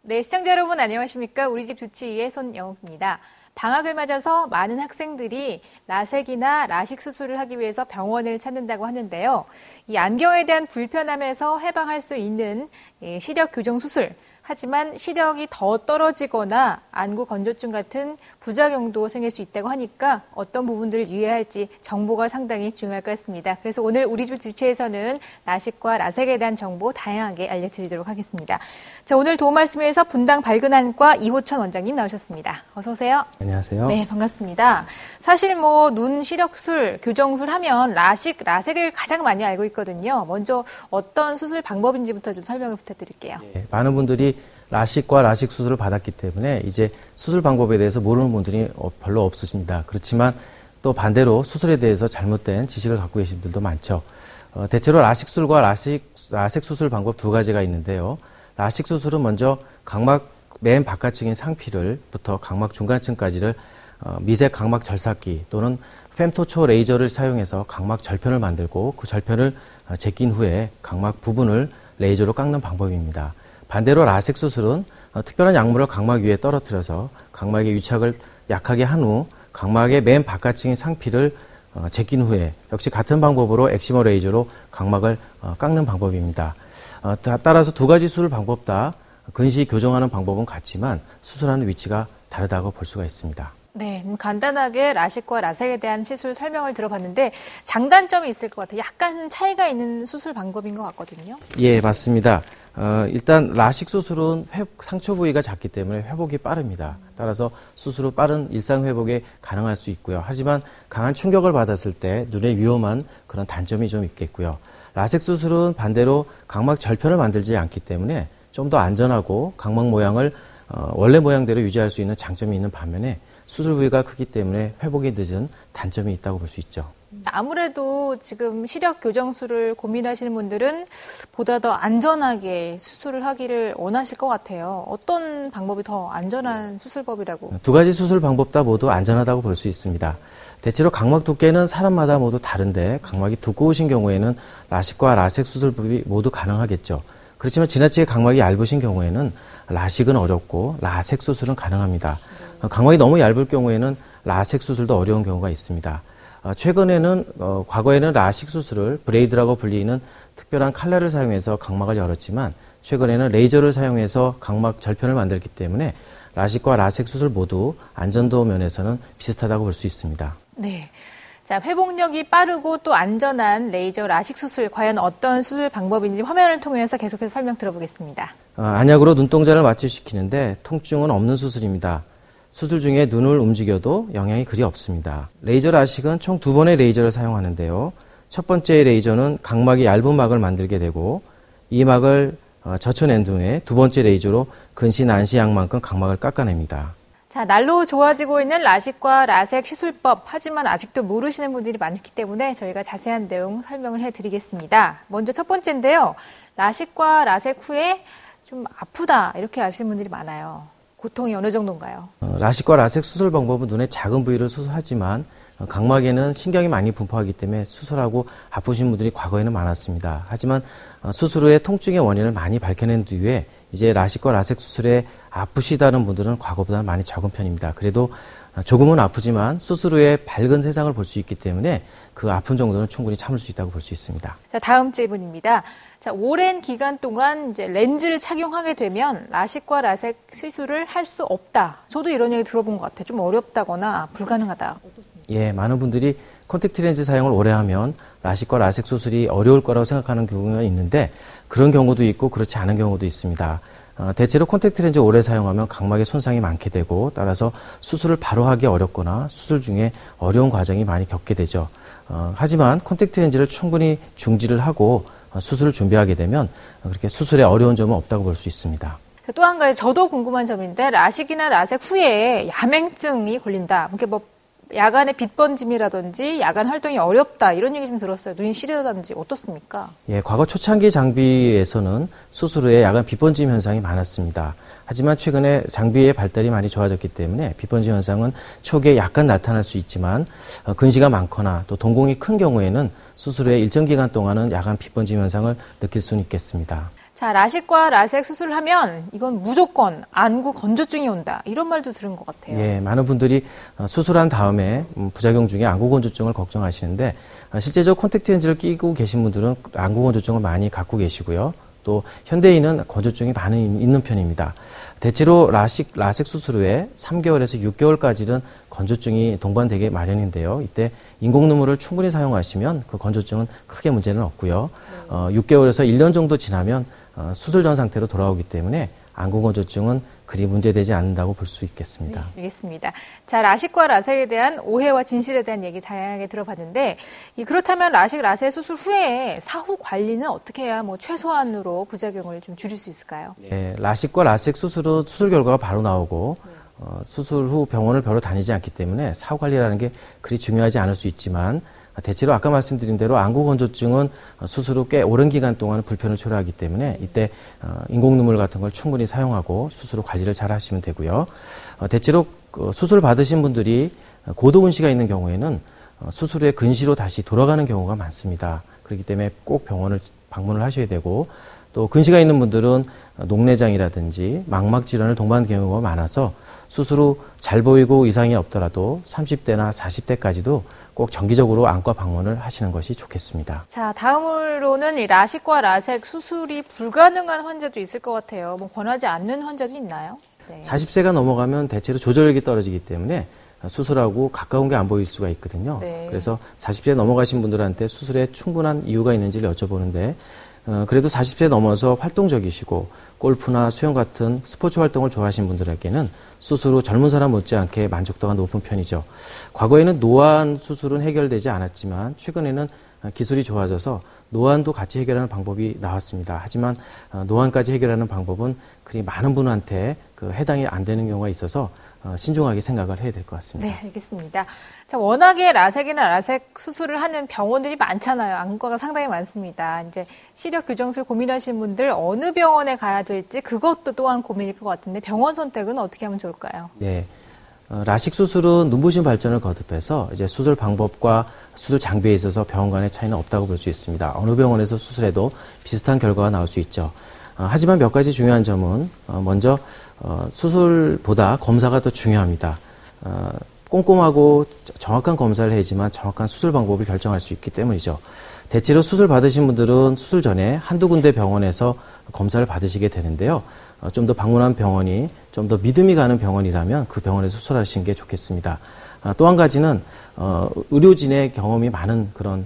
네, 시청자 여러분 안녕하십니까? 우리 집 주치의의 손영욱입니다. 방학을 맞아서 많은 학생들이 라섹이나 라식 수술을 하기 위해서 병원을 찾는다고 하는데요. 이 안경에 대한 불편함에서 해방할 수 있는 시력 교정 수술, 하지만 시력이 더 떨어지거나 안구 건조증 같은 부작용도 생길 수 있다고 하니까 어떤 부분들을 유의해야 할지 정보가 상당히 중요할 것 같습니다. 그래서 오늘 우리 집 주치에서는 라식과 라섹에 대한 정보 다양하게 알려드리도록 하겠습니다. 자, 오늘 도움 말씀을 위해서 분당 발근안과 이호천 원장님 나오셨습니다. 어서 오세요. 안녕하세요. 네, 반갑습니다. 사실 눈 시력술, 교정술 하면 라식, 라섹을 가장 많이 알고 있거든요. 먼저 어떤 수술 방법인지부터 좀 설명을 부탁드릴게요. 네, 많은 분들이 라식과 라식 수술을 받았기 때문에 이제 수술 방법에 대해서 모르는 분들이 별로 없으십니다. 그렇지만 또 반대로 수술에 대해서 잘못된 지식을 갖고 계신 분들도 많죠. 대체로 라식 수술과 라섹 수술 방법 두 가지가 있는데요. 라식 수술은 먼저 각막 맨 바깥층인 상피를부터 각막 중간층까지를 미세 각막 절삭기 또는 fem토초 레이저를 사용해서 각막 절편을 만들고 그 절편을 제낀 후에 각막 부분을 레이저로 깎는 방법입니다. 반대로 라섹 수술은 특별한 약물을 각막 위에 떨어뜨려서 각막의 유착을 약하게 한 후 각막의 맨 바깥층인 상피를 제낀 후에 역시 같은 방법으로 엑시머 레이저로 각막을 깎는 방법입니다. 따라서 두 가지 수술 방법 다 근시 교정하는 방법은 같지만 수술하는 위치가 다르다고 볼 수가 있습니다. 네, 간단하게 라식과 라섹에 대한 시술 설명을 들어봤는데 장단점이 있을 것 같아요. 약간 차이가 있는 수술 방법인 것 같거든요. 예, 맞습니다. 일단 라식 수술은 상처 부위가 작기 때문에 회복이 빠릅니다. 따라서 수술 후 빠른 일상 회복에 가능할 수 있고요. 하지만 강한 충격을 받았을 때 눈에 위험한 그런 단점이 좀 있겠고요. 라섹 수술은 반대로 각막 절편을 만들지 않기 때문에 좀 더 안전하고 각막 모양을 원래 모양대로 유지할 수 있는 장점이 있는 반면에 수술 부위가 크기 때문에 회복이 늦은 단점이 있다고 볼 수 있죠. 아무래도 지금 시력 교정술을 고민하시는 분들은 보다 더 안전하게 수술을 하기를 원하실 것 같아요. 어떤 방법이 더 안전한 수술법이라고? 두 가지 수술 방법 다 모두 안전하다고 볼 수 있습니다. 대체로 각막 두께는 사람마다 모두 다른데 각막이 두꺼우신 경우에는 라식과 라섹 수술법이 모두 가능하겠죠. 그렇지만 지나치게 각막이 얇으신 경우에는 라식은 어렵고 라섹 수술은 가능합니다. 각막이 너무 얇을 경우에는 라섹 수술도 어려운 경우가 있습니다. 최근에는 과거에는 라식 수술을 브레이드라고 불리는 특별한 칼날을 사용해서 각막을 열었지만 최근에는 레이저를 사용해서 각막 절편을 만들기 때문에 라식과 라섹 수술 모두 안전도 면에서는 비슷하다고 볼 수 있습니다. 네. 자, 회복력이 빠르고 또 안전한 레이저 라식 수술, 과연 어떤 수술 방법인지 화면을 통해서 계속해서 설명 들어보겠습니다. 안약으로 눈동자를 마취시키는데 통증은 없는 수술입니다. 수술 중에 눈을 움직여도 영향이 그리 없습니다. 레이저 라식은 총 2번의 레이저를 사용하는데요. 첫 번째 레이저는 각막이 얇은 막을 만들게 되고 이 막을 젖혀낸 후에 두 번째 레이저로 근시 난시 양만큼 각막을 깎아냅니다. 자, 날로 좋아지고 있는 라식과 라섹 시술법, 하지만 아직도 모르시는 분들이 많기 때문에 저희가 자세한 내용 설명을 해드리겠습니다. 먼저 첫 번째인데요. 라식과 라섹 후에 좀 아프다 이렇게 아시는 분들이 많아요. 고통이 어느 정도인가요? 라식과 라섹 수술 방법은 눈의 작은 부위를 수술하지만 각막에는 신경이 많이 분포하기 때문에 수술하고 아프신 분들이 과거에는 많았습니다. 하지만 수술 후에 통증의 원인을 많이 밝혀낸 뒤에 이제 라식과 라섹 수술에 아프시다는 분들은 과거보다 많이 적은 편입니다. 그래도 조금은 아프지만 수술 후에 밝은 세상을 볼 수 있기 때문에 그 아픈 정도는 충분히 참을 수 있다고 볼 수 있습니다. 자, 다음 질문입니다. 자, 오랜 기간 동안 이제 렌즈를 착용하게 되면 라식과 라섹 시술을 할 수 없다. 저도 이런 얘기 들어본 것 같아요. 좀 어렵다거나 불가능하다. 예, 많은 분들이 콘택트 렌즈 사용을 오래 하면 라식과 라섹 수술이 어려울 거라고 생각하는 경우가 있는데 그런 경우도 있고 그렇지 않은 경우도 있습니다. 대체로 콘택트 렌즈 오래 사용하면 각막에 손상이 많게 되고 따라서 수술을 바로 하기 어렵거나 수술 중에 어려운 과정이 많이 겪게 되죠. 하지만 콘택트 렌즈를 충분히 중지를 하고 수술을 준비하게 되면 그렇게 수술에 어려운 점은 없다고 볼 수 있습니다. 또 한 가지 저도 궁금한 점인데 라식이나 라섹 후에 야맹증이 걸린다. 이렇게 야간에 빛 번짐이라든지 야간 활동이 어렵다 이런 얘기 좀 들었어요. 눈이 시리다든지 어떻습니까? 예, 과거 초창기 장비에서는 수술 후에 야간 빛 번짐 현상이 많았습니다. 하지만 최근에 장비의 발달이 많이 좋아졌기 때문에 빛 번짐 현상은 초기에 약간 나타날 수 있지만 근시가 많거나 또 동공이 큰 경우에는 수술 후에 일정 기간 동안은 야간 빛 번짐 현상을 느낄 수는 있겠습니다. 자, 라식과 라섹 수술을 하면 이건 무조건 안구 건조증이 온다. 이런 말도 들은 것 같아요. 예, 많은 분들이 수술한 다음에 부작용 중에 안구 건조증을 걱정하시는데 실제적으로 콘택트 렌즈를 끼고 계신 분들은 안구 건조증을 많이 갖고 계시고요. 또 현대인은 건조증이 많이 있는 편입니다. 대체로 라식 수술 후에 3개월에서 6개월까지는 건조증이 동반되게 마련인데요. 이때 인공 눈물을 충분히 사용하시면 그 건조증은 크게 문제는 없고요. 6개월에서 1년 정도 지나면 수술 전 상태로 돌아오기 때문에 안구 건조증은 그리 문제되지 않는다고 볼 수 있겠습니다. 네, 알겠습니다. 자, 라식과 라섹에 대한 오해와 진실에 대한 얘기 다양하게 들어봤는데 그렇다면 라식, 라섹 수술 후에 사후 관리는 어떻게 해야 최소한으로 부작용을 좀 줄일 수 있을까요? 네, 라식과 라섹 수술은 수술 결과가 바로 나오고 수술 후 병원을 별로 다니지 않기 때문에 사후 관리라는 게 그리 중요하지 않을 수 있지만 대체로 아까 말씀드린 대로 안구 건조증은 수술 후 꽤 오랜 기간 동안 불편을 초래하기 때문에 이때 인공 눈물 같은 걸 충분히 사용하고 수술 후 관리를 잘 하시면 되고요. 대체로 수술 받으신 분들이 고도 근시가 있는 경우에는 수술 후에 근시로 다시 돌아가는 경우가 많습니다. 그렇기 때문에 꼭 병원을 방문을 하셔야 되고 또 근시가 있는 분들은 녹내장이라든지 망막 질환을 동반하는 경우가 많아서 수술 후 잘 보이고 이상이 없더라도 30대나 40대까지도 꼭 정기적으로 안과 방문을 하시는 것이 좋겠습니다. 자, 다음으로는 이 라식과 라섹 수술이 불가능한 환자도 있을 것 같아요. 권하지 않는 환자도 있나요? 네. 40세가 넘어가면 대체로 조절력이 떨어지기 때문에 수술하고 가까운 게 안 보일 수가 있거든요. 네. 그래서 40세 넘어가신 분들한테 수술에 충분한 이유가 있는지를 여쭤보는데 그래도 40세 넘어서 활동적이시고 골프나 수영 같은 스포츠 활동을 좋아하시는 분들에게는 수술 후 젊은 사람 못지않게 만족도가 높은 편이죠. 과거에는 노안 수술은 해결되지 않았지만 최근에는 기술이 좋아져서 노안도 같이 해결하는 방법이 나왔습니다. 하지만 노안까지 해결하는 방법은 그리 많은 분한테 해당이 안 되는 경우가 있어서 신중하게 생각을 해야 될 것 같습니다. 네, 알겠습니다. 자, 워낙에 라섹이나 라섹 수술을 하는 병원들이 많잖아요. 안과가 상당히 많습니다. 이제 시력 교정술 고민하시는 분들 어느 병원에 가야 될지 그것도 또한 고민일 것 같은데 병원 선택은 어떻게 하면 좋을까요? 네. 라식 수술은 눈부신 발전을 거듭해서 이제 수술 방법과 수술 장비에 있어서 병원 간의 차이는 없다고 볼 수 있습니다. 어느 병원에서 수술해도 비슷한 결과가 나올 수 있죠. 하지만 몇 가지 중요한 점은 먼저 수술보다 검사가 더 중요합니다. 꼼꼼하고 정확한 검사를 해야지만 정확한 수술 방법을 결정할 수 있기 때문이죠. 대체로 수술 받으신 분들은 수술 전에 한두 군데 병원에서 검사를 받으시게 되는데요. 좀 더 방문한 병원이 좀 더 믿음이 가는 병원이라면 그 병원에서 수술하시는 게 좋겠습니다. 또 한 가지는 의료진의 경험이 많은 그런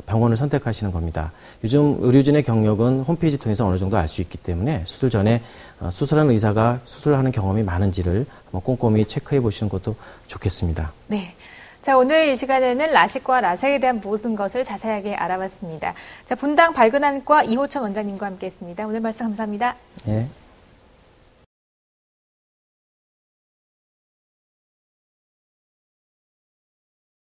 병원을 선택하시는 겁니다. 요즘 의료진의 경력은 홈페이지 통해서 어느 정도 알 수 있기 때문에 수술 전에 수술하는 의사가 수술하는 경험이 많은지를 한번 꼼꼼히 체크해 보시는 것도 좋겠습니다. 네. 자, 오늘 이 시간에는 라식과 라섹에 대한 모든 것을 자세하게 알아봤습니다. 자, 분당 발근안과 이호천 원장님과 함께했습니다. 오늘 말씀 감사합니다. 네.